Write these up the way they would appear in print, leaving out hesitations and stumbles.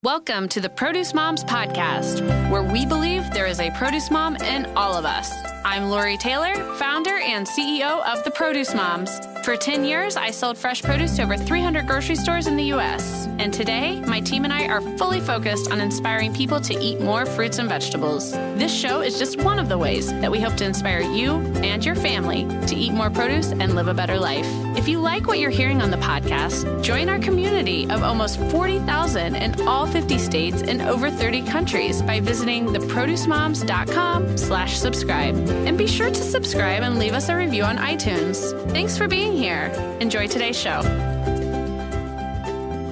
Welcome to the Produce Moms Podcast, where we believe there is a produce mom in all of us. I'm Lori Taylor, founder and CEO of the Produce Moms. For 10 years, I sold fresh produce to over 300 grocery stores in the U.S. And today, my team and I are fully focused on inspiring people to eat more fruits and vegetables. This show is just one of the ways that we hope to inspire you and your family to eat more produce and live a better life. If you like what you're hearing on the podcast, join our community of almost 40,000 in all 50 states and over 30 countries by visiting theproducemoms.com/subscribe. And be sure to subscribe and leave us a review on iTunes. Thanks for being here. Enjoy today's show.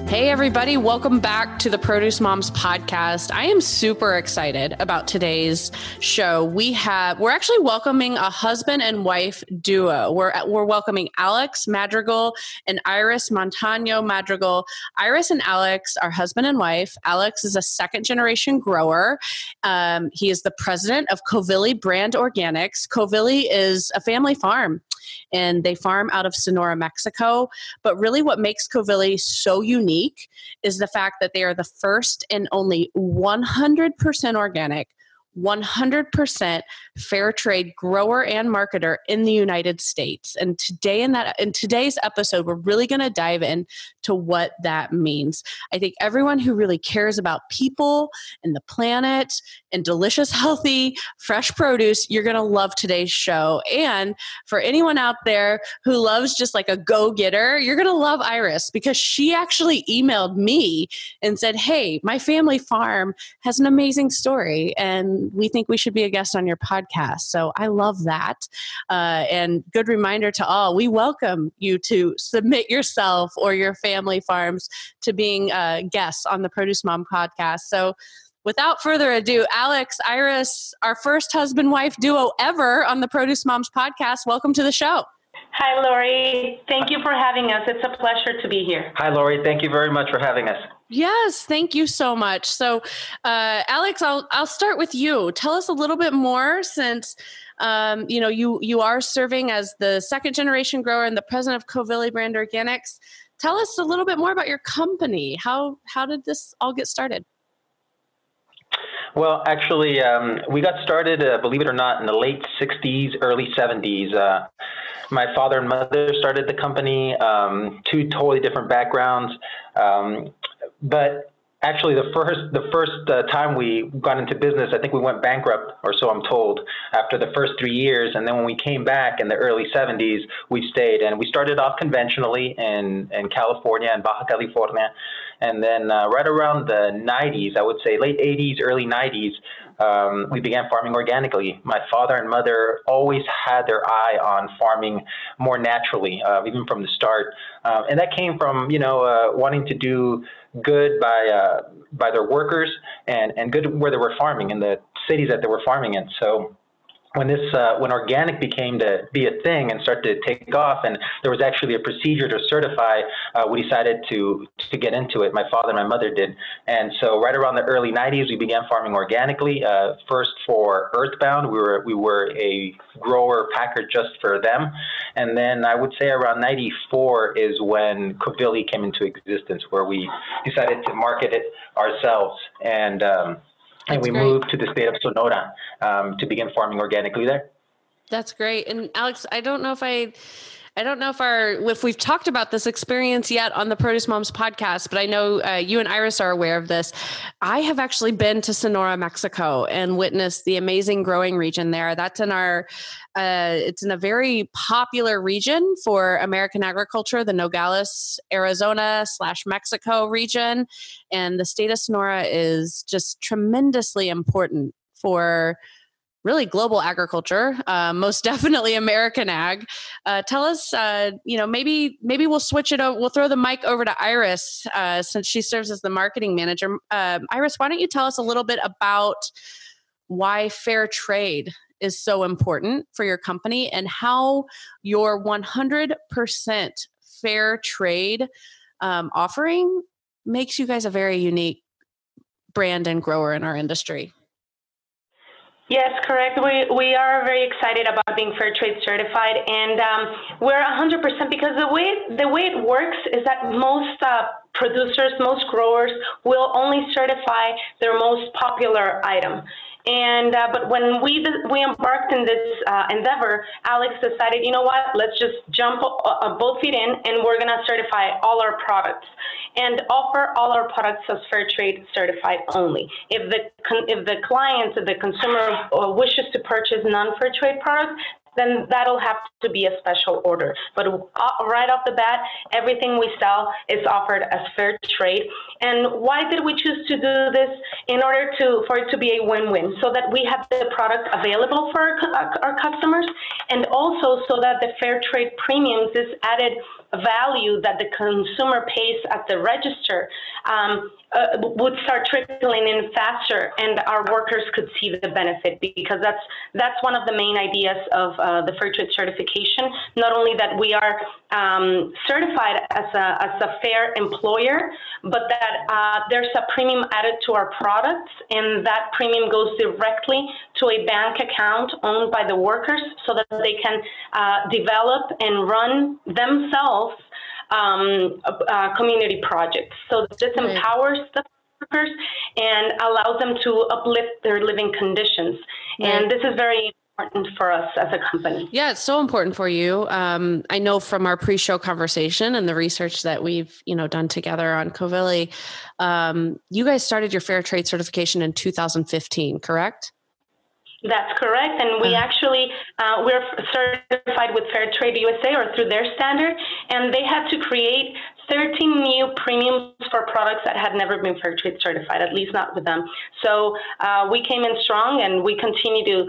Hey, everybody. Welcome back to the Produce Moms Podcast. I am super excited about today's show. We're actually welcoming a husband and wife duo. We're welcoming Alex Madrigal and Iris Montano Madrigal. Iris and Alex are husband and wife. Alex is a second-generation grower. He is the president of Covilli Brand Organics. Covilli is a family farm, and they farm out of Sonora, Mexico. But really what makes Covilli so unique is the fact that they are the first and only 100% organic, 100% fair trade grower and marketer in the United States. And today in today's episode, we're really going to dive into what that means. I think everyone who really cares about people and the planet and delicious, healthy, fresh produce, you're going to love today's show. And for anyone out there who loves just like a go-getter, you're going to love Iris, because she actually emailed me and said, hey, my family farm has an amazing story, and we think we should be a guest on your podcast. So I love that. And good reminder to all, we welcome you to submit yourself or your family farms to being guests on the Produce Mom podcast. So without further ado, Alex, Iris, our first husband-wife duo ever on the Produce Moms podcast. Welcome to the show. Hi, Lori. Thank you for having us. It's a pleasure to be here. Hi, Lori. Thank you very much for having us. Yes, thank you so much. So, Alex, I'll start with you. Tell us a little bit more, since you are serving as the second generation grower and the president of Covilli Brand Organics. Tell us a little bit more about your company. How did this all get started? Well, actually, we got started, believe it or not, in the late 60s, early 70s. My father and mother started the company, two totally different backgrounds. But actually, the first time we got into business, I think we went bankrupt, or so I'm told, after the first 3 years. And then when we came back in the early 70s, we stayed. And we started off conventionally in California, in Baja California. And then right around the 90s, I would say late 80s, early 90s, we began farming organically. My father and mother always had their eye on farming more naturally, even from the start. And that came from, wanting to do good by their workers and good where they were farming, in the cities that they were farming in. So when organic became to be a thing and started to take off, and there was actually a procedure to certify, we decided to get into it. My father and my mother did. And so right around the early 90s, we began farming organically, first for Earthbound. We were a grower packer just for them. And then I would say around 94 is when Covilli came into existence, where we decided to market it ourselves. And we moved to the state of Sonora to begin farming organically there. That's great. And Alex, I don't know if we've talked about this experience yet on the Produce Moms podcast, but I know you and Iris are aware of this. I have actually been to Sonora, Mexico, and witnessed the amazing growing region there. That's in it's in a very popular region for American agriculture, the Nogales, Arizona / Mexico region. And the state of Sonora is just tremendously important for really global agriculture, most definitely American ag. Tell us, maybe we'll switch it over. We'll throw the mic over to Iris, since she serves as the marketing manager. Iris, why don't you tell us a little bit about why fair trade is so important for your company, and how your 100% fair trade offering makes you guys a very unique brand and grower in our industry? Yes, correct. We are very excited about being fair trade certified, and we're 100% because the way it works is that most producers, most growers will only certify their most popular item. And but when we embarked in this endeavor, Alex decided, you know what, let's just jump both feet in, and we're going to certify all our products and offer all our products as fair trade certified only. If the client, the consumer wishes to purchase non-fair trade products, then that'll have to be a special order. But right off the bat, everything we sell is offered as fair trade. And why did we choose to do this? In order for it to be a win-win, so that we have the product available for our customers, and also so that the fair trade premiums, this added value that the consumer pays at the register, would start trickling in faster, and our workers could see the benefit, because that's one of the main ideas of the fair trade certification. Not only that we are certified as a fair employer, but that there's a premium added to our products, and that premium goes directly to a bank account owned by the workers, so that they can develop and run themselves community projects. So this empowers the workers and allows them to uplift their living conditions. And this is very important for us as a company. Yeah, it's so important for you. I know from our pre-show conversation and the research that we've, done together on Covilli, you guys started your fair trade certification in 2015, correct? That's correct. And we actually, we're certified with Fair Trade USA, or through their standard, and they had to create 13 new premiums for products that had never been Fair Trade certified, at least not with them. So we came in strong, and we continue to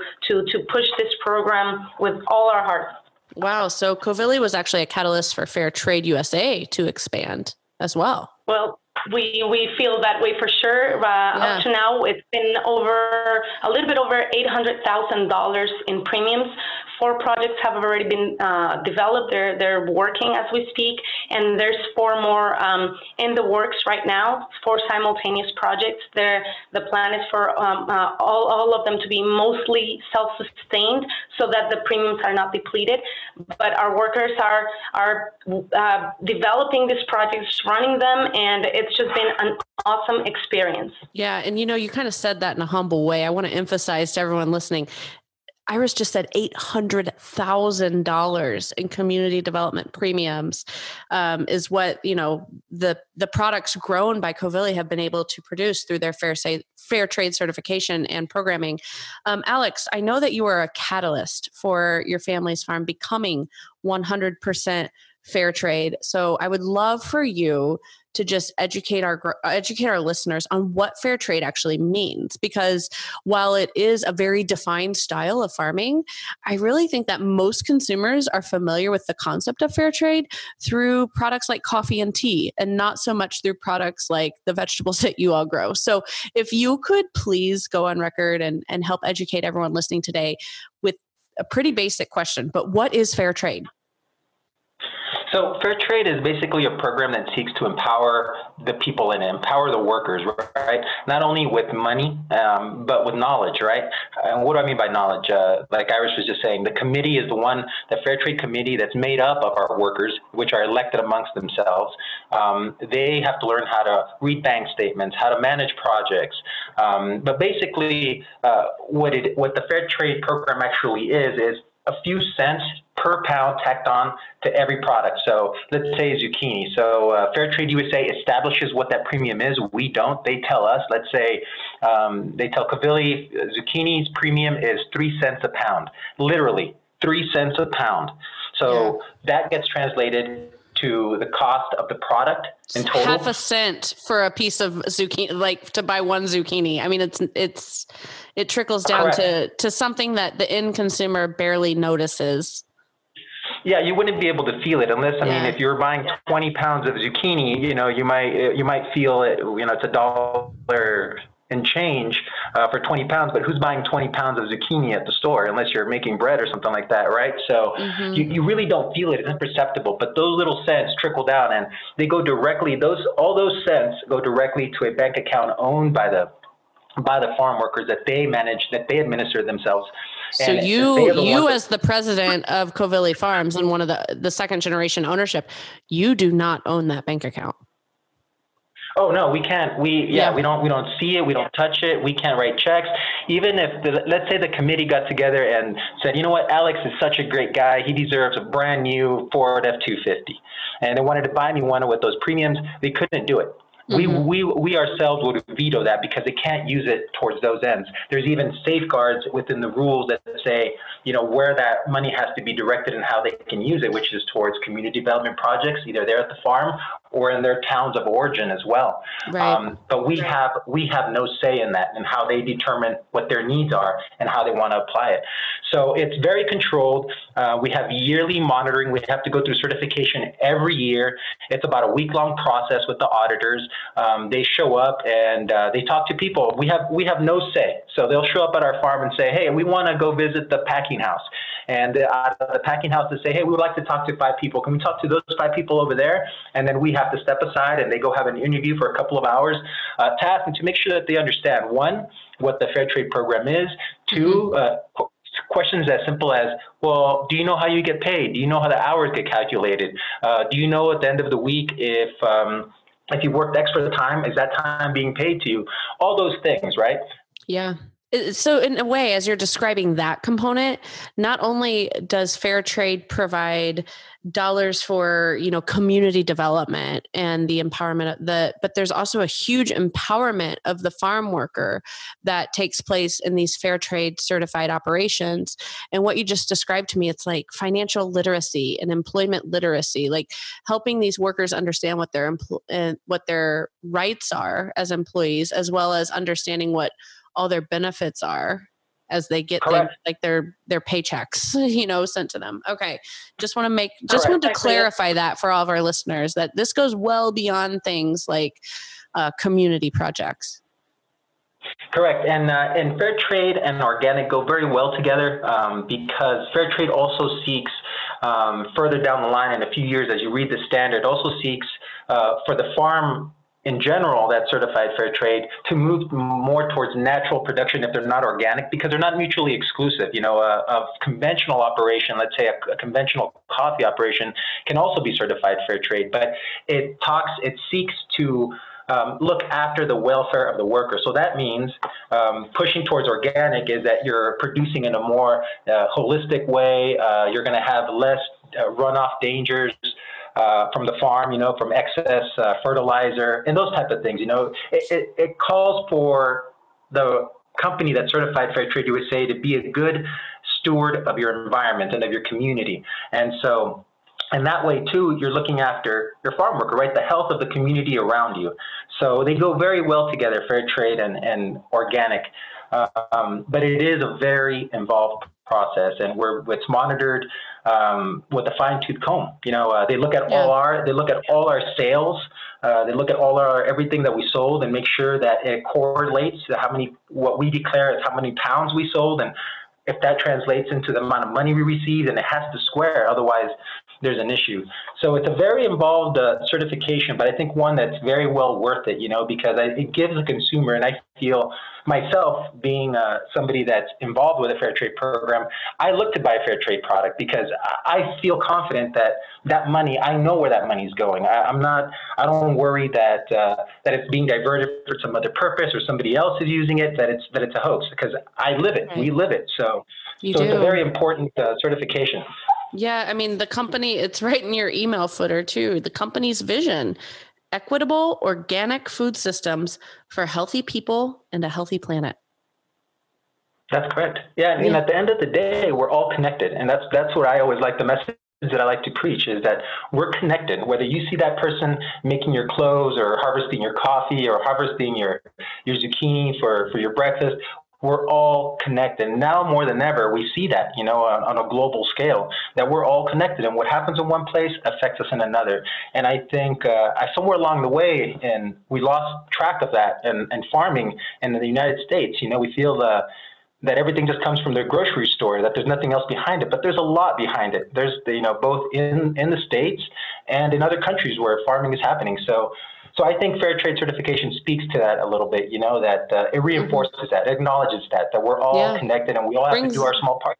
push this program with all our heart. Wow. So Covilli was actually a catalyst for Fair Trade USA to expand as well. Well, we feel that way for sure. Up to now, it's been a little bit over $800,000 in premiums. 4 projects have already been developed. They're working as we speak, and there's 4 more in the works right now. 4 simultaneous projects. The plan is for all of them to be mostly self-sustained, so that the premiums are not depleted. But our workers are developing these projects, running them, and it's just been an awesome experience. Yeah, and you kind of said that in a humble way. I want to emphasize to everyone listening, Iris just said $800,000 in community development premiums is what, the products grown by Covilli have been able to produce through their fair trade certification and programming. Alex, I know that you are a catalyst for your family's farm becoming 100% fair trade. So I would love for you to just educate our listeners on what fair trade actually means, because while it is a very defined style of farming, I really think that most consumers are familiar with the concept of fair trade through products like coffee and tea, and not so much through products like the vegetables that you all grow. So if you could please go on record and help educate everyone listening today with a pretty basic question, but what is fair trade? So fair trade is basically a program that seeks to empower the people and empower the workers, right? Not only with money, but with knowledge, right? And what do I mean by knowledge? Like Iris was just saying, the committee is the fair trade committee that's made up of our workers, which are elected amongst themselves. They have to learn how to read bank statements, how to manage projects. But basically, what the fair trade program actually is a few cents per pound tacked on to every product. So let's say zucchini. So Fair Trade USA establishes what that premium is. We don't. They tell us. Let's say they tell Covilli zucchini's premium is 3 cents a pound. Literally 3 cents a pound. So that gets translated to the cost of the product in total. Half a cent for a piece of zucchini, like to buy one zucchini. I mean, it trickles down to something that the end consumer barely notices. Yeah, you wouldn't be able to feel it unless, I mean, if you're buying 20 pounds of zucchini, you might feel it, it's $1 and change for 20 pounds, but who's buying 20 pounds of zucchini at the store unless you're making bread or something like that, right? So you really don't feel it. It's imperceptible, but those little cents trickle down, and they go directly, all those cents go directly to a bank account owned by the farm workers that they manage, that they administer themselves. So and you as the president of Covilli Farms and one of the second generation ownership, you do not own that bank account. Oh no, we can't. We don't see it. We don't touch it. We can't write checks. Even if let's say the committee got together and said, you know what, Alex is such a great guy. He deserves a brand new Ford F-250, and they wanted to buy me one with those premiums. They couldn't do it. We ourselves would veto that because they can't use it towards those ends. There's even safeguards within the rules that say, you know, where that money has to be directed and how they can use it, which is towards community development projects, either there at the farm or in their towns of origin as well. Right. But we have no say in that and how they determine what their needs are and how they want to apply it. So it's very controlled. We have yearly monitoring. We have to go through certification every year. It's about a week-long process with the auditors. They show up and they talk to people. We have no say. So they'll show up at our farm and say, hey, we want to go visit the packing house. And out of the packing house, they say, hey, we would like to talk to 5 people. Can we talk to those 5 people over there? And then we have to step aside and they go have an interview for a couple of hours to ask them to make sure that they understand, 1, what the fair trade program is, 2, questions as simple as, well, do you know how you get paid? Do you know how the hours get calculated? Do you know at the end of the week if you worked extra time, is that time being paid to you? All those things, right? Yeah. So in a way, as you're describing that component, not only does fair trade provide dollars for, you know, community development and the empowerment of but there's also a huge empowerment of the farm worker that takes place in these fair trade certified operations. And what you just described to me, it's like financial literacy and employment literacy, like helping these workers understand what their rights are as employees, as well as understanding what all their benefits are as they get things like their paychecks, you know, sent to them. Okay. Just want to clarify that for all of our listeners, that this goes well beyond things like community projects. Correct. And fair trade and organic go very well together because fair trade also seeks further down the line in a few years, as you read the standard, also seeks for the farm in general, that certified fair trade, to move more towards natural production if they're not organic, because they're not mutually exclusive. You know, a conventional operation, let's say a conventional coffee operation, can also be certified fair trade, but it seeks to look after the welfare of the worker. So that means pushing towards organic is that you're producing in a more holistic way. You're going to have less runoff dangers from the farm, you know, from excess fertilizer and those type of things. You know, it calls for the company that's certified fair trade, you would say, to be a good steward of your environment and of your community. And so, and that way too, you're looking after your farm worker, right? The health of the community around you. So they go very well together, fair trade and organic. But it is a very involved process, and it's monitored with a fine-tooth comb. You know, they look at all our sales. They look at everything that we sold and make sure that it correlates to what we declare as how many pounds we sold, and if that translates into the amount of money we received, and it has to square, otherwise there's an issue. So it's a very involved certification, but I think one that's very well worth it, you know, because it gives the consumer, and I feel myself being somebody that's involved with a fair trade program, I look to buy a fair trade product because I feel confident that money, I know where that money is going. I don't worry that it's being diverted for some other purpose or somebody else is using it, that it's a hoax, because I live it. Right. We live it. So it's a very important certification. Yeah. I mean, the company, it's right in your email footer too. The company's vision: equitable organic food systems for healthy people and a healthy planet. That's correct. Yeah. I mean, at the end of the day, we're all connected. And that's what I always like, the message that I like to preach is that we're connected. Whether you see that person making your clothes or harvesting your coffee or harvesting your zucchini for your breakfast, we're all connected. Now more than ever, we see that, you know, on a global scale, that we're all connected, and what happens in one place affects us in another. And I think somewhere along the way, and we lost track of that, and farming in the United States, you know, we feel that everything just comes from the grocery store, that there's nothing else behind it, but there's a lot behind it. There's, you know, both in the States and in other countries where farming is happening. So I think fair trade certification speaks to that a little bit, you know, that it reinforces that, acknowledges that we're all connected and we all have to do our small part.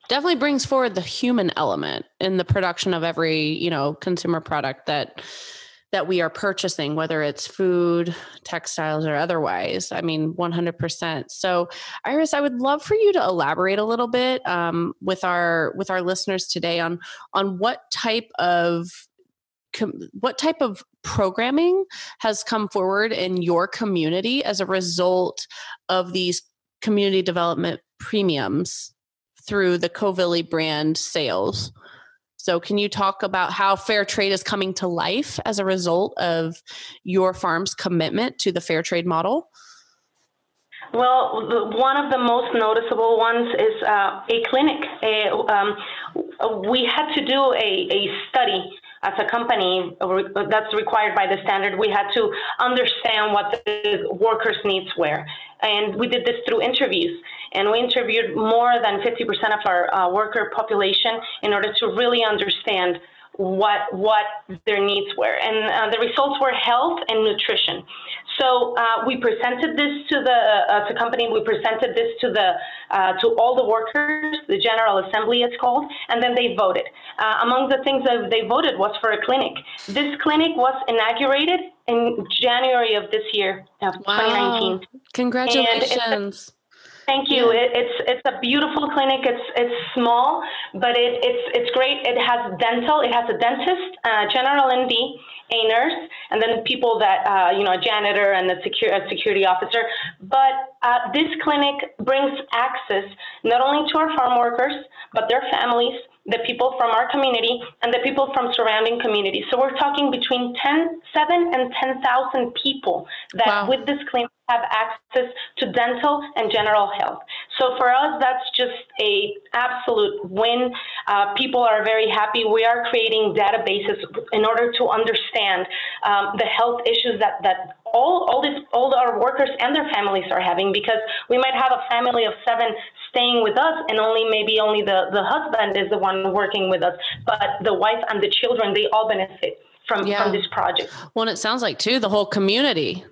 Definitely brings forward the human element in the production of every, you know, consumer product that that we are purchasing, whether it's food, textiles, or otherwise. I mean, 100%. So Iris, I would love for you to elaborate a little bit with our listeners today on what type of programming has come forward in your community as a result of these community development premiums through the Covilli brand sales. So can you talk about how fair trade is coming to life as a result of your farm's commitment to the fair trade model? Well, one of the most noticeable ones is a clinic. We had to do a study as a company that's required by the standard. We had to understand what the workers' needs were. And we did this through interviews. And we interviewed more than 50% of our worker population in order to really understand what their needs were. And the results were health and nutrition. So we presented this to the company. We presented this to all the workers, the General Assembly it's called, and then they voted. Among the things that they voted was for a clinic. This clinic was inaugurated in January of this year, 2019. Congratulations. Thank you. Yeah. It's a beautiful clinic. It's small, but it's great. It has dental. It has a dentist, general MD, a nurse, and then people that a janitor and a security officer. But this clinic brings access not only to our farm workers, but their families, the people from our community, and the people from surrounding communities. So we're talking between 7 and 10,000 people that with this clinic have access to dental and general health. So for us, that's just a absolute win. People are very happy. We are creating databases in order to understand the health issues that all our workers and their families are having, because we might have a family of 7 staying with us, and maybe only the husband is the one working with us, but the wife and the children, they all benefit from this project. Well, and it sounds like too, the whole community.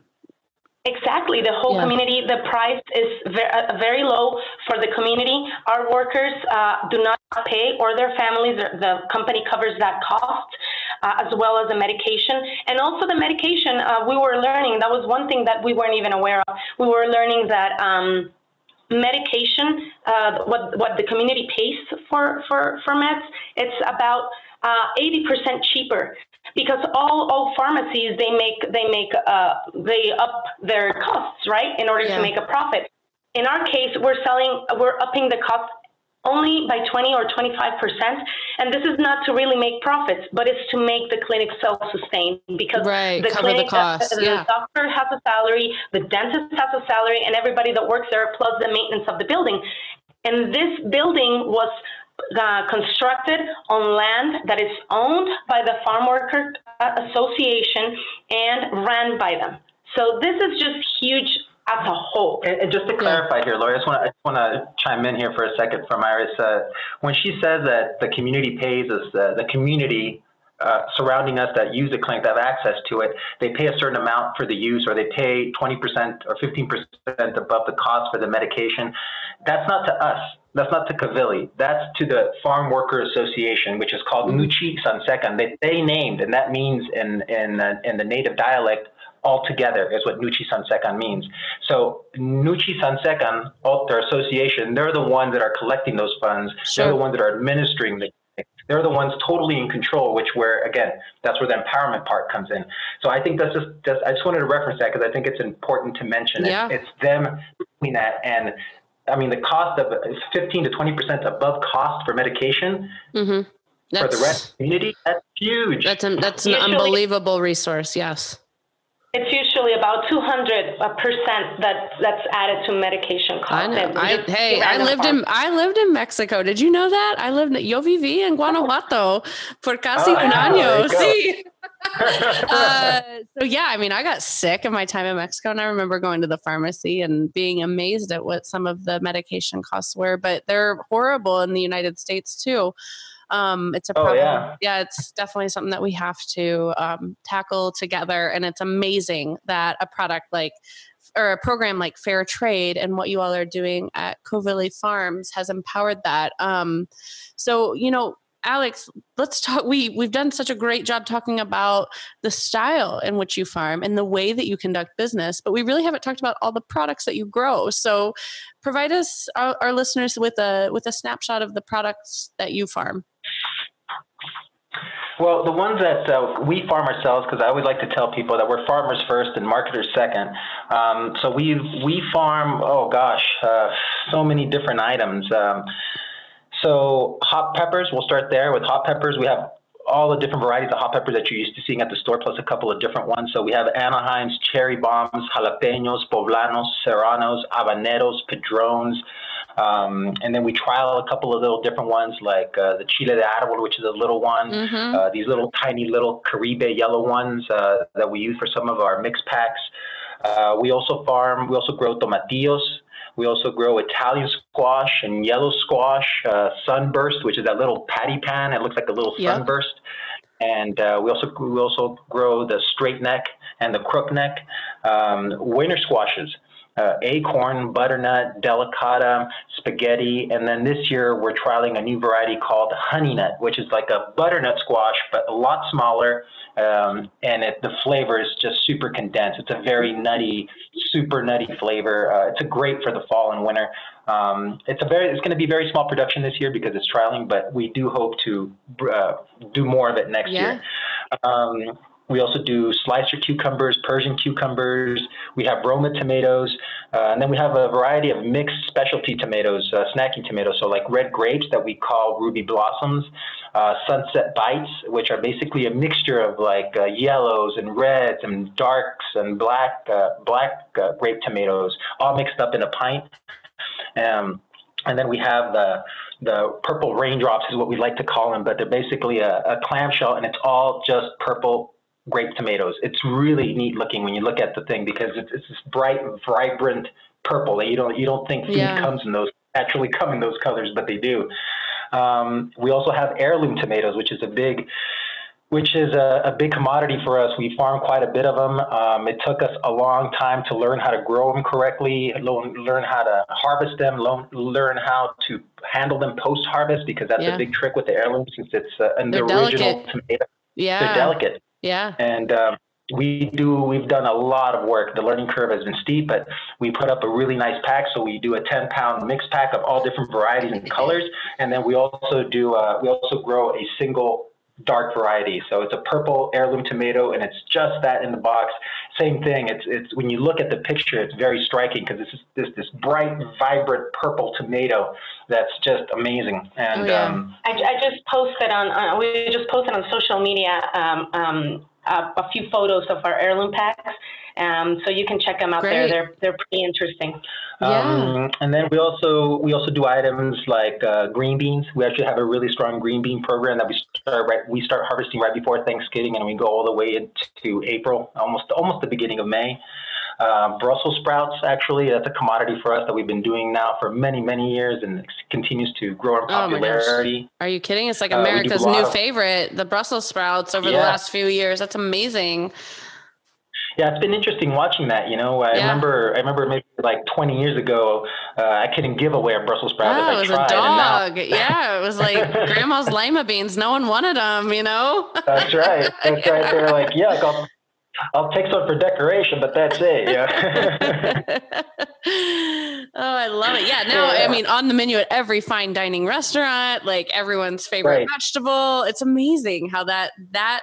Exactly. The whole community, the price is very low for the community. Our workers do not pay, or their families. The company covers that cost, as well as the medication. And also the medication, we were learning, that was one thing that we weren't even aware of. We were learning that medication, what the community pays for meds, it's about 80% cheaper, because all pharmacies they up their costs, right, in order to make a profit. In our case, we're upping the cost only by 20 or 25%, and this is not to really make profits, but it's to make the clinic self-sustained, because the clinic, the doctor has a salary, the dentist has a salary, and everybody that works there, plus the maintenance of the building. And this building was constructed on land that is owned by the Farm Worker Association and ran by them. So this is just huge as a whole. And just to clarify here, Lori, I just want to chime in here for a second from Iris. When she says that the community pays us, the community surrounding us that use the clinic, that have access to it, they pay a certain amount for the use, or they pay 20% or 15% above the cost for the medication. That's not to us. That's not to Covilli. That's to the Farm Worker Association, which is called Nuchi Sansekan. They named, and that means in the native dialect, altogether is what Nuchi Sansekan means. So Nuchi Sansekan, their association, they're the ones that are collecting those funds. They're the ones that are administering the. They're the ones totally in control, that's where the empowerment part comes in. So I think I just wanted to reference that, because I think it's important to mention. It's them doing that. And I mean, the cost of 15 to 20% above cost for medication for the rest of the community, that's huge. That's an unbelievable resource. Yes. It's usually about 200% that's added to medication cost. I know. I lived in Mexico. Did you know that? Yo viví en Guanajuato por casi un año. Sí. So yeah, I mean, I got sick in my time in Mexico, and I remember going to the pharmacy and being amazed at what some of the medication costs were, but they're horrible in the United States too. It's a problem. It's definitely something that we have to tackle together. And it's amazing that a program like Fair Trade and what you all are doing at Covilli Farms has empowered that. So, Alex, let's talk. We've done such a great job talking about the style in which you farm and the way that you conduct business, but we really haven't talked about all the products that you grow. So provide us, our listeners, with a snapshot of the products that you farm. Well, the ones that we farm ourselves, because I always like to tell people that we're farmers first and marketers second. So we farm, so many different items. So hot peppers, we'll start there with hot peppers. We have all the different varieties of hot peppers that you're used to seeing at the store, plus a couple of different ones. So we have Anaheims, cherry bombs, jalapenos, poblanos, serranos, habaneros, padrones. And then we trial a couple of little different ones like the chile de árbol, which is a little one, these little tiny little Caribe yellow ones that we use for some of our mix packs. We also grow tomatillos. We also grow Italian squash and yellow squash, sunburst, which is that little patty pan. It looks like a little sunburst. And we also grow the straight neck and the crook neck, winter squashes. Acorn, butternut, delicata, spaghetti, and then this year we're trialing a new variety called honey nut, which is like a butternut squash, but a lot smaller, and the flavor is just super condensed. It's a very nutty, super nutty flavor. It's a great for the fall and winter. It's going to be very small production this year because it's trialing, but we do hope to do more of it next year. We also do slicer cucumbers, Persian cucumbers. We have Roma tomatoes. And then we have a variety of mixed specialty tomatoes, snacking tomatoes. So like red grapes that we call ruby blossoms, sunset bites, which are basically a mixture of like yellows and reds and darks and black grape tomatoes, all mixed up in a pint. And then we have the purple raindrops is what we like to call them, but they're basically a clamshell, and it's all just purple grape tomatoes. It's really neat looking when you look at the thing because it's this bright, vibrant purple that you don't think food naturally come in those colors, but they do. We also have heirloom tomatoes, which is a big commodity for us. We farm quite a bit of them. It took us a long time to learn how to grow them correctly, learn how to harvest them, learn how to handle them post-harvest, because that's a big trick with the heirloom, since it's the original tomato. Yeah, they're delicate. Yeah. And we've done a lot of work. The learning curve has been steep, but we put up a really nice pack. So we do a 10-pound mix pack of all different varieties and colors. And then we also grow a single dark variety. So it's a purple heirloom tomato, and it's just that in the box. Same thing. It's when you look at the picture, it's very striking because it's this bright, vibrant purple tomato that's just amazing. And I just posted we just posted on social media a few photos of our heirloom packs. So you can check them out there. They're pretty interesting. And then we also do items like green beans. We actually have a really strong green bean program that we start harvesting right before Thanksgiving, and we go all the way into April, almost the beginning of May. Brussels sprouts, actually, that's a commodity for us that we've been doing now for many, many years, and it continues to grow in popularity. Oh my gosh. Are you kidding? It's like America's new favorite, the Brussels sprouts, over the last few years. That's amazing. Yeah, it's been interesting watching that. I remember maybe like 20 years ago, I couldn't give away a Brussels sprout. Oh, it was a dog. It was like grandma's lima beans. No one wanted them, That's right. They were like, I'll take some for decoration, but that's it. Yeah. Oh, I love it. Yeah. Now, I mean, on the menu at every fine dining restaurant, like everyone's favorite vegetable. It's amazing how that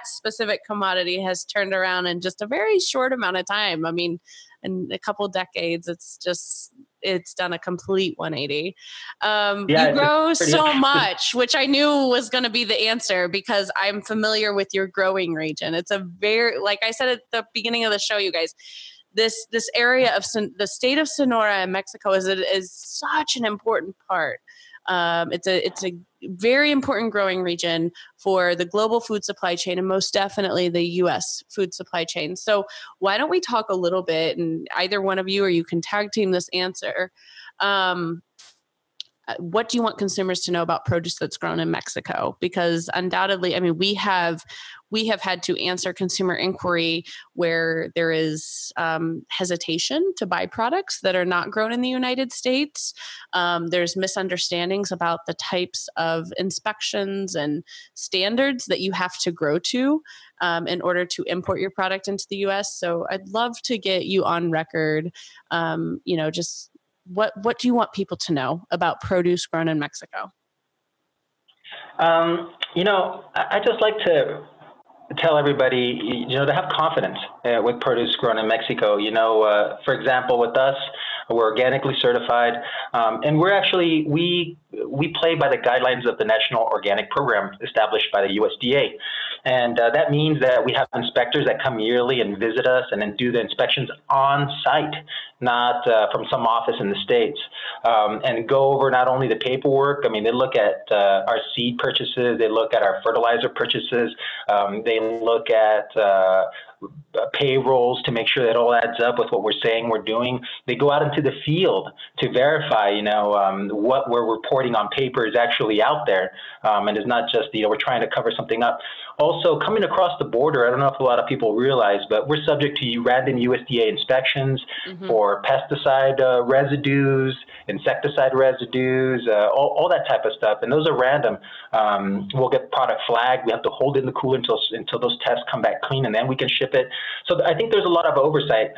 specific commodity has turned around in just a very short amount of time. I mean, in a couple decades, it's done a complete 180. You grow so much, which I knew was going to be the answer because I'm familiar with your growing region. It's like I said at the beginning of the show, you guys, this area of the state of Sonora in Mexico is such an important part. It's a very important growing region for the global food supply chain, and most definitely the U.S. food supply chain. So why don't we talk a little bit, and either one of you or you can tag team this answer. what do you want consumers to know about produce that's grown in Mexico? Because undoubtedly, I mean, we have had to answer consumer inquiry where there is hesitation to buy products that are not grown in the United States. There's misunderstandings about the types of inspections and standards that you have to grow to in order to import your product into the U.S. So I'd love to get you on record, just what do you want people to know about produce grown in Mexico? I just like to tell everybody, to have confidence with produce grown in Mexico. For example, with us, we're organically certified, and we play by the guidelines of the National Organic Program established by the USDA. And that means that we have inspectors that come yearly and visit us and then do the inspections on site, not from some office in the States, and go over not only the paperwork. I mean, they look at our seed purchases, they look at our fertilizer purchases, they look at payrolls to make sure that it all adds up with what we're saying we're doing. They go out into the field to verify, what we're reporting on paper is actually out there, and it's not just, we're trying to cover something up. Also, coming across the border, I don't know if a lot of people realize, but we're subject to random USDA inspections for pesticide residues, insecticide residues, all that type of stuff. And those are random. We'll get product flagged. We have to hold it in the cooler until those tests come back clean, and then we can ship it. So I think there's a lot of oversight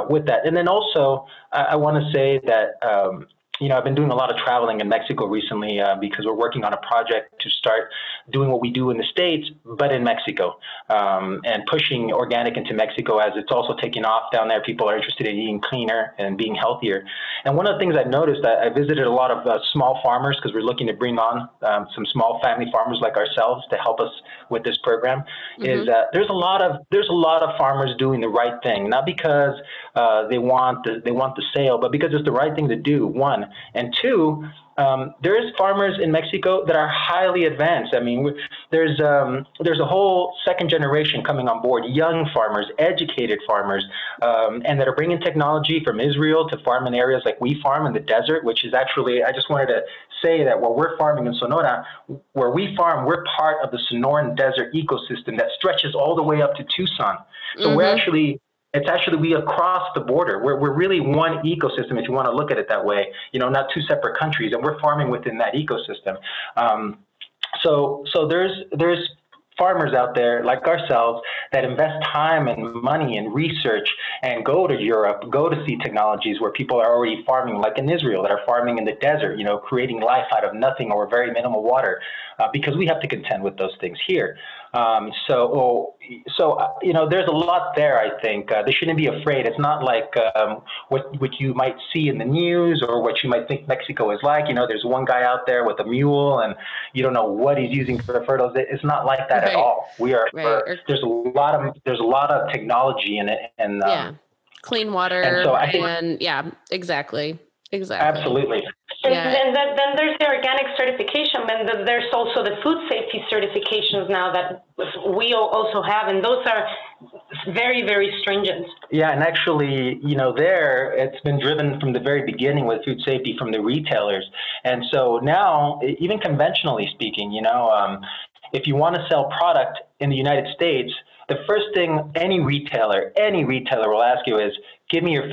with that. And then also, I want to say that I've been doing a lot of traveling in Mexico recently because we're working on a project to start doing what we do in the States, but in Mexico, and pushing organic into Mexico as it's also taking off down there. People are interested in eating cleaner and being healthier. And one of the things I've noticed, I visited a lot of small farmers because we're looking to bring on some small family farmers like ourselves to help us with this program, is that there's a lot of farmers doing the right thing, not because they want the sale, but because it's the right thing to do, one. And two, there's farmers in Mexico that are highly advanced. I mean, there's a whole second generation coming on board, young farmers, educated farmers, and that are bringing technology from Israel to farm in areas like we farm in the desert, which is actually, I just wanted to say that where we're farming in Sonora, where we farm, we're part of the Sonoran desert ecosystem that stretches all the way up to Tucson. So it's actually we across the border. We're really one ecosystem, if you want to look at it that way, not two separate countries, and we're farming within that ecosystem. So there's farmers out there like ourselves that invest time and money and research and go to Europe, go to see technologies where people are already farming, like in Israel, that are farming in the desert, creating life out of nothing or very minimal water, because we have to contend with those things here. So there's a lot there, I think. They shouldn't be afraid. It's not like what you might see in the news or what you might think Mexico is like. There's one guy out there with a mule and you don't know what he's using for fertilizer. It's not like that at all. We are. There's a lot of technology in it, and clean water, and so I think, exactly. Absolutely. And then there's the organic certification, and there's also the food safety certifications now that we also have, and those are very, very stringent. Yeah, and actually, it's been driven from the very beginning with food safety from the retailers. And so now, even conventionally speaking, if you want to sell product in the United States, the first thing any retailer will ask you is, give me your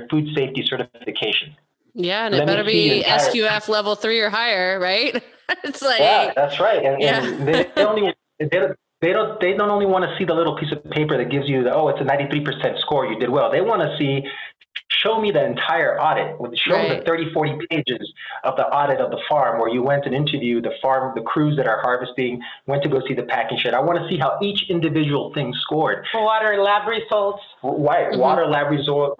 food safety certification. Yeah, and it better be SQF level 3 or higher, right? It's like, yeah, that's right. And they don't only want to see the little piece of paper that gives you it's a 93% score, you did well. They want to see, show me the entire audit. Show me the 30, 40 pages of the audit of the farm where you went and interviewed the crews that are harvesting, went to go see the packing shed. I want to see how each individual thing scored. Water lab results. Right, water lab results.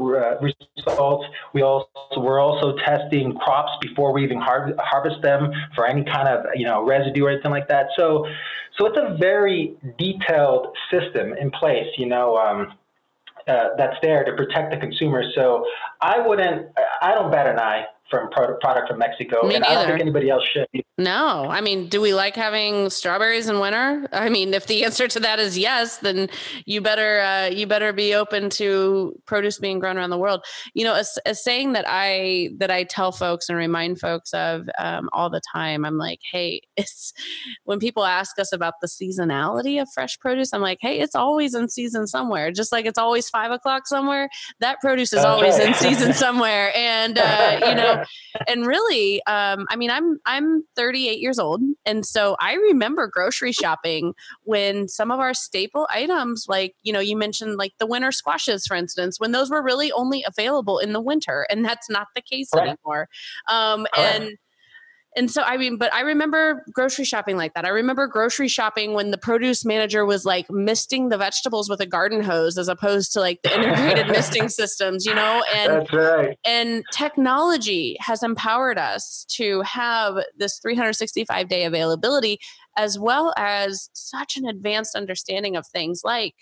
We're also testing crops before we even harvest them for any kind of residue or anything like that. So it's a very detailed system in place. That's there to protect the consumer. So I don't bat an eye product from Mexico. Me and neither. I don't think anybody else should. No, I mean, do we like having strawberries in winter? I mean, if the answer to that is yes, then you better be open to produce being grown around the world. You know, a saying that I tell folks and remind folks of all the time. I'm like, hey, it's when people ask us about the seasonality of fresh produce, I'm like, hey, it's always in season somewhere. Just like it's always 5 o'clock somewhere, that produce is always in season somewhere. And you know, and really, I mean, I'm 38 years old. And so I remember grocery shopping when some of our staple items, like, you know, you mentioned like the winter squashes, for instance, when those were really only available in the winter. And that's not the case anymore. And so, I mean, but I remember grocery shopping like that. I remember grocery shopping when the produce manager was like misting the vegetables with a garden hose as opposed to like the integrated misting systems, you know, and that's right. And technology has empowered us to have this 365-day availability, as well as such an advanced understanding of things like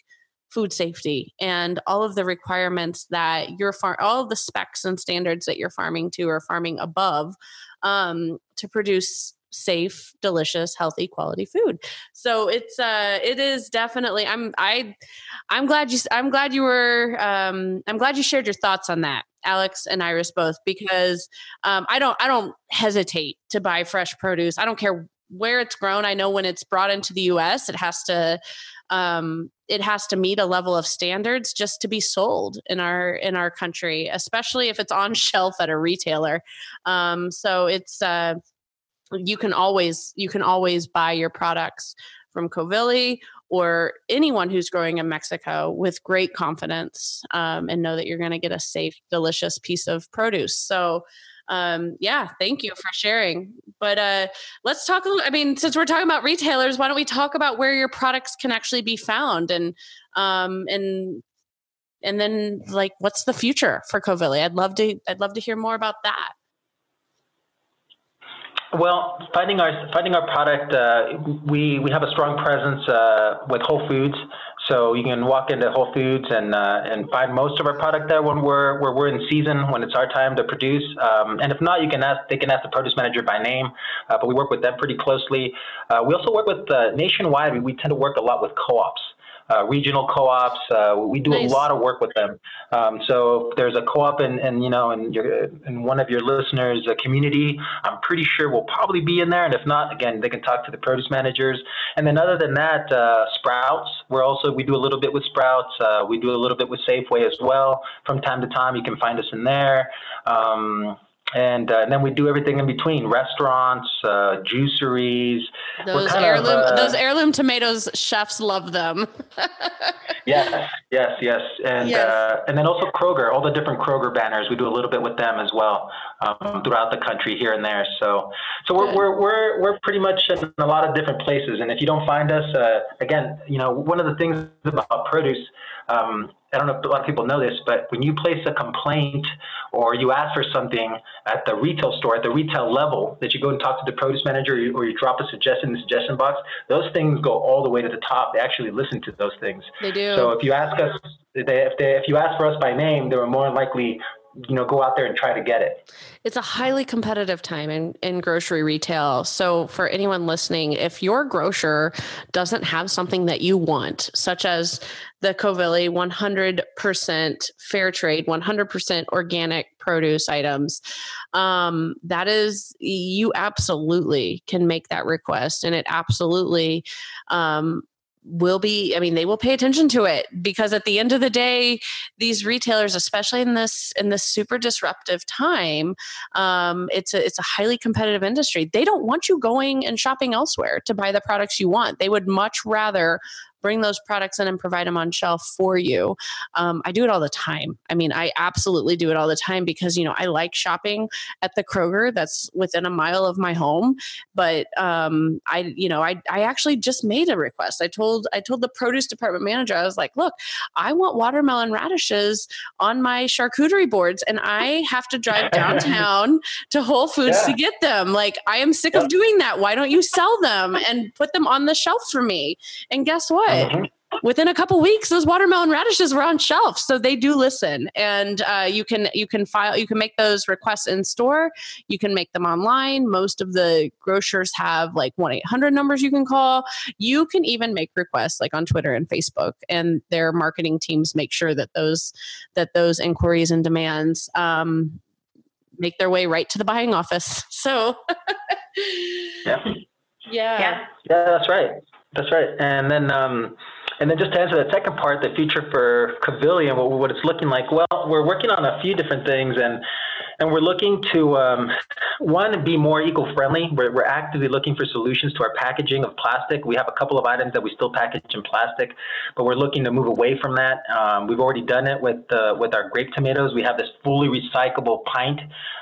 food safety and all of the requirements that all of the specs and standards that you're farming to or farming above, to produce safe, delicious, healthy, quality food. So it is definitely, I'm glad you shared your thoughts on that, Alex and Iris both, because, I don't hesitate to buy fresh produce. I don't care where it's grown. I know when it's brought into the US, it has to meet a level of standards just to be sold in our country, especially if it's on shelf at a retailer. So it's, you can always buy your products from Covilli or anyone who's growing in Mexico with great confidence, and know that you're going to get a safe, delicious piece of produce. So, yeah, thank you for sharing. But let's talk a little, I mean, since we're talking about retailers, why don't we talk about where your products can actually be found and then like, what's the future for Covilli? I'd love to hear more about that. Well, finding our product, we have a strong presence with Whole Foods, so you can walk into Whole Foods and find most of our product there when we're in season, when it's our time to produce. And if not, they can ask the produce manager by name, but we work with them pretty closely. We also work with nationwide. We tend to work a lot with co-ops. Regional co-ops, we do a lot of work with them. So if there's a co-op in one of your listeners' community, I'm pretty sure we'll probably be in there. And if not, again, they can talk to the produce managers. And then other than that, Sprouts, we do a little bit with Sprouts. We do a little bit with Safeway as well. From time to time, you can find us in there. And then we do everything in between: restaurants, juiceries. Those heirloom tomatoes, chefs love them. Yes. And and then also Kroger, all the different Kroger banners. We do a little bit with them as well, throughout the country, here and there. So we're pretty much in a lot of different places. And if you don't find us, again, you know, one of the things about produce, I don't know if a lot of people know this, but when you place a complaint or you ask for something at the retail store, at the retail level, that you go and talk to the produce manager or you drop a suggestion in the suggestion box, those things go all the way to the top. They actually listen to those things. They do. So if you ask us, if you ask for us by name, they were more likely, you know, go out there and try to get it. It's a highly competitive time in grocery retail. So for anyone listening, if your grocer doesn't have something that you want, such as the Covilli 100% fair trade, 100% organic produce items, you absolutely can make that request. And it absolutely, they will pay attention to it, because at the end of the day, these retailers, especially in this super disruptive time, it's a highly competitive industry. They don't want you going and shopping elsewhere to buy the products you want. They would much rather bring those products in and provide them on shelf for you. I do it all the time. I mean, I absolutely do it all the time because, you know, I like shopping at the Kroger that's within a mile of my home. But I actually just made a request. I told the produce department manager, I was like, look, I want watermelon radishes on my charcuterie boards, and I have to drive downtown to Whole Foods to get them. Like, I am sick of doing that. Why don't you sell them and put them on the shelf for me? And guess what? within a couple weeks, those watermelon radishes were on shelf. So they do listen, and you can make those requests in store. You can make them online. Most of the grocers have like 1-800 numbers you can call. You can even make requests like on Twitter and Facebook, and their marketing teams make sure that those inquiries and demands make their way right to the buying office. So yeah, that's right. And then just to answer that second part, the future for Covilli and what it's looking like. Well, we're working on a few different things, and we're looking to, one, be more eco-friendly. We're actively looking for solutions to our packaging of plastic. We have a couple of items that we still package in plastic, but we're looking to move away from that. We've already done it with our grape tomatoes. We have this fully recyclable pint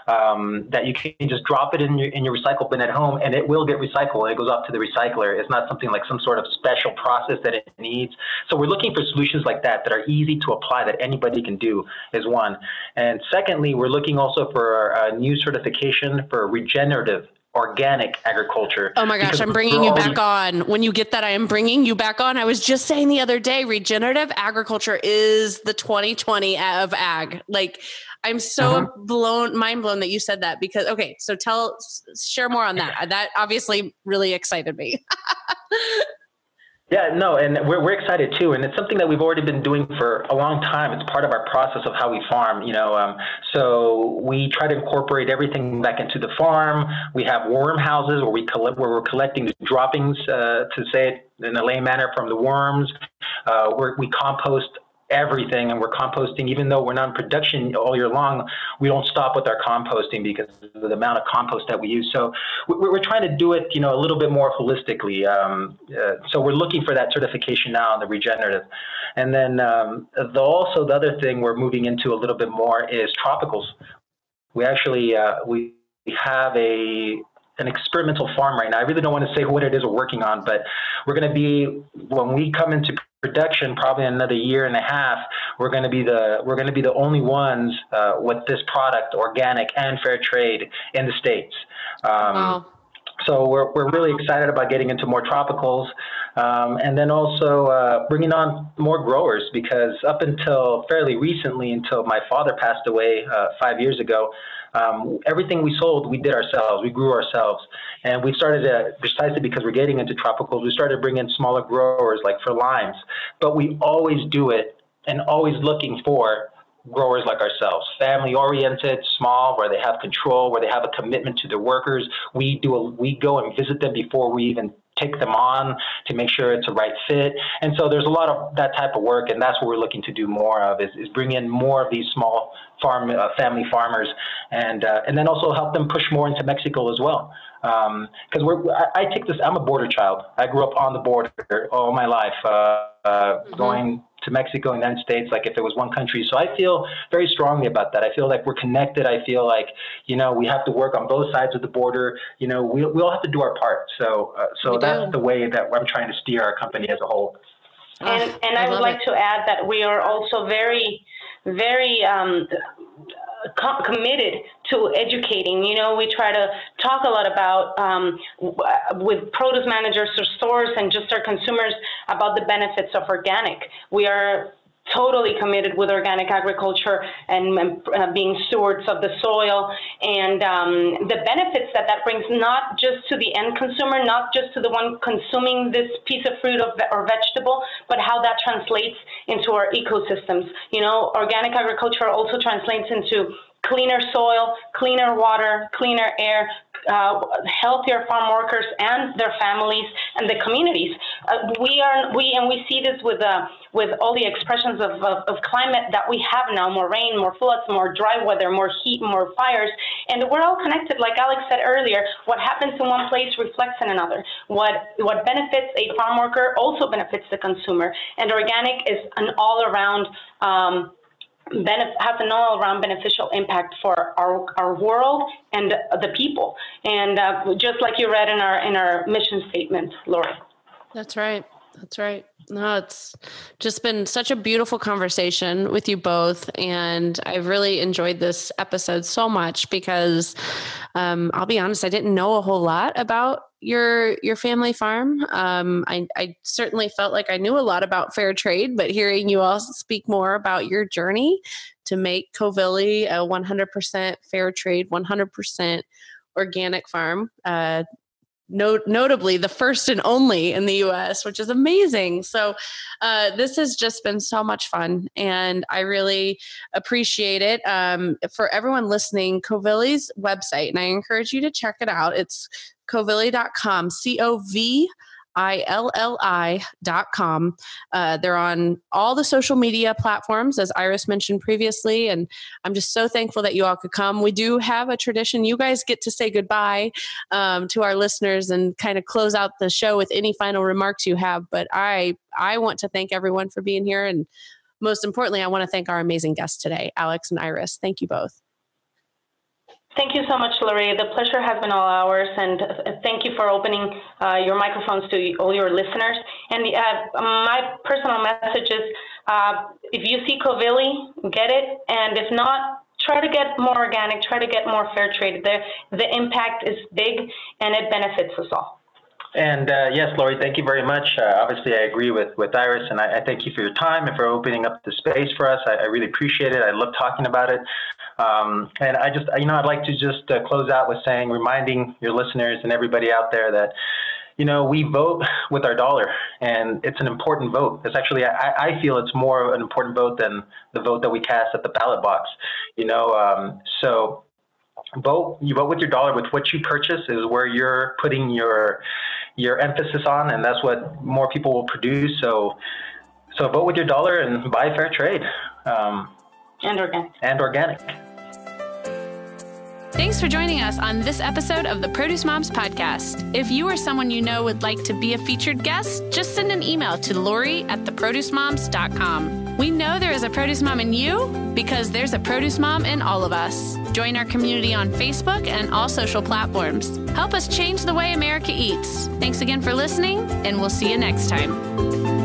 that you can just drop it in your recycle bin at home, and it will get recycled. It goes off to the recycler. It's not something like some sort of special process that it needs. So we're looking for solutions like that are easy to apply, that anybody can do, is one. And secondly, we're looking also for a new certification for regenerative organic agriculture. Oh my gosh, I'm bringing you back on. When you get that, I am bringing you back on. I was just saying the other day, regenerative agriculture is the 2020 of ag. Like, I'm so mind blown that you said that, because, okay, so share more on that. That obviously really excited me. Yeah, no, and we're excited too, and it's something that we've already been doing for a long time. It's part of our process of how we farm, so we try to incorporate everything back into the farm. We have worm houses where we're collecting the droppings, to say it in a lay manner, from the worms. We compost everything, and we're composting, even though we're not in production all year long. We don't stop with our composting because of the amount of compost that we use. So we're trying to do it, a little bit more holistically. So we're looking for that certification now on the regenerative. And then the other thing we're moving into a little bit more is tropicals. We actually we have an experimental farm right now. I really don't want to say what it is we're working on, but we're going to be, when we come into production, probably in another year and a half, we're going to be the only ones with this product, organic and fair trade, in the States. Wow. So we're really excited about getting into more tropicals, and then also bringing on more growers, because up until fairly recently, until my father passed away 5 years ago, everything we sold, we did ourselves. We grew ourselves. And we started, precisely because we're getting into tropicals, we started bringing in smaller growers, like for limes. But we always do it, and always looking for growers like ourselves, family-oriented, small, where they have control, where they have a commitment to their workers. We go and visit them before we even take them on, to make sure it's a right fit. And so there's a lot of that type of work, and that's what we're looking to do more of, is bring in more of these small family farmers, and then also help them push more into Mexico as well. Because I take this, I'm a border child. I grew up on the border all my life, going to Mexico and the United States, like if it was one country. So I feel very strongly about that. I feel like we're connected. I feel like, we have to work on both sides of the border. We all have to do our part. So that's the way that I'm trying to steer our company as a whole. And I would like to add that we are also very, very committed to educating. We try to talk a lot about with produce managers or stores and just our consumers about the benefits of organic. We are totally committed with organic agriculture and being stewards of the soil, and the benefits that brings, not just to the end consumer, not just to the one consuming this piece of fruit or vegetable, but how that translates into our ecosystems. Organic agriculture also translates into cleaner soil, cleaner water, cleaner air, healthier farm workers and their families and the communities. We see this with all the expressions of climate that we have now: more rain, more floods, more dry weather, more heat, more fires, and we're all connected. Like Alex said earlier, what happens in one place reflects in another. What benefits a farm worker also benefits the consumer, and organic is an all-around has an all-around beneficial impact for our world and the people, and just like you read in our mission statement, Lori. That's right. No, it's just been such a beautiful conversation with you both, and I've really enjoyed this episode so much because I'll be honest, I didn't know a whole lot about your family farm. I certainly felt like I knew a lot about fair trade, but hearing you all speak more about your journey to make Covilli a 100% fair trade, 100% organic farm, notably the first and only in the U.S., which is amazing. So this has just been so much fun, and I really appreciate it. For everyone listening, Covilli's website, and I encourage you to check it out. It's covilli.com, COVILLI.com. They're on all the social media platforms, as Iris mentioned previously, and I'm just so thankful that you all could come. We do have a tradition. You guys get to say goodbye to our listeners and kind of close out the show with any final remarks you have, but I want to thank everyone for being here, and most importantly, I want to thank our amazing guests today, Alex and Iris. Thank you both. Thank you so much, Lori. The pleasure has been all ours, and thank you for opening your microphones to all your listeners. And my personal message is, if you see Covilli, get it, and if not, try to get more organic, try to get more fair trade. The impact is big, and it benefits us all. And yes, Lori, thank you very much. Obviously, I agree with Iris, and I thank you for your time and for opening up the space for us. I really appreciate it. I love talking about it. And I just, I'd like to just close out with reminding your listeners and everybody out there that, we vote with our dollar, and it's an important vote. It's actually, I feel it's more an important vote than the vote that we cast at the ballot box, so you vote with your dollar. With what you purchase is where you're putting your emphasis on, and that's what more people will produce. So vote with your dollar and buy fair trade. And organic. And organic. Thanks for joining us on this episode of the Produce Moms Podcast. If you or someone you know would like to be a featured guest, just send an email to lori@theproducemoms.com. We know there is a produce mom in you because there's a produce mom in all of us. Join our community on Facebook and all social platforms. Help us change the way America eats. Thanks again for listening, and we'll see you next time.